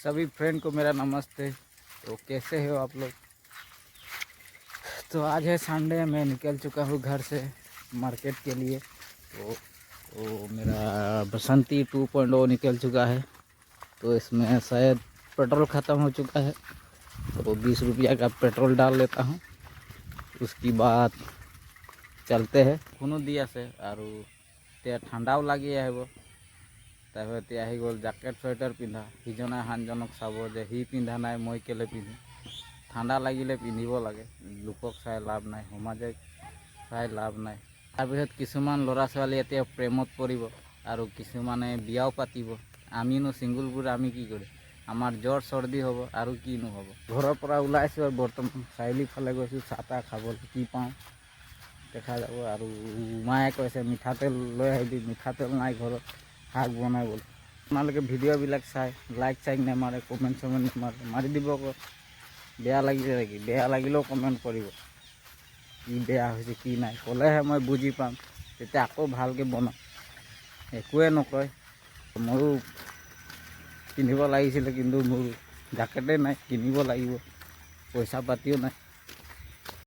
सभी फ्रेंड को मेरा नमस्ते। तो कैसे हो आप लोग। तो आज है संडे, मैं निकल चुका हूँ घर से मार्केट के लिए। तो मेरा बसंती 2.0 निकल चुका है। तो इसमें शायद पेट्रोल ख़त्म हो चुका है, तो 20 रुपया का पेट्रोल डाल लेता हूँ। उसकी बाद चलते हैं कोनो दिया से। और ठंडाओ लगी है वो तब आहि गल जैकेट स्वेटर पिंधा हिजने हानजनक चाब जे हि पिंधा ना मैं केले पिंधि। ठंडा लगिले पिंधिब लगे, लोকক चाই लाभ নাই, समाजे चाই लाभ নাই। তাৰপিছত কিছুমান ল'ৰা ছোৱালী এতিয়া প্ৰেমত পৰিব আৰু কিছুমানে বিয়াও পাতিব। আমিনো চিংগুলবোৰ আমি কি কৰিম, আমাৰ জ্বৰ চৰ্দি হ'ব আৰু কিনো হ'ব। ঘৰৰ পৰা ওলাইছোঁ আৰু বৰ্তমান চাৰিআলি ফালে গৈছোঁ চাহ তাহ খাবলৈ, কি পাওঁ দেখা যাব। আৰু মায়ে কৈছে মিঠাতেল লৈ আহিবি, মিঠাতেল নাই ঘৰত, শাক বনাবলৈ। আপোনালোকে ভিডিঅ'বিলাক চাই লাইক চাইক নেমাৰে, কমেণ্ট চমেণ্ট নেমাৰে, মাৰি দিব আকৌ। বেয়া লাগিছে নেকি? বেয়া লাগিলেও কমেণ্ট কৰিব, কি বেয়া হৈছে কি নাই, ক'লেহে মই বুজি পাম, তেতিয়া আকৌ ভালকৈ বনাম। একোৱে নকয়। ময়ো পিন্ধিব লাগিছিলে কিন্তু মোৰ জাকেটেই নাই, কিনিব লাগিব, পইচা পাতিও নাই।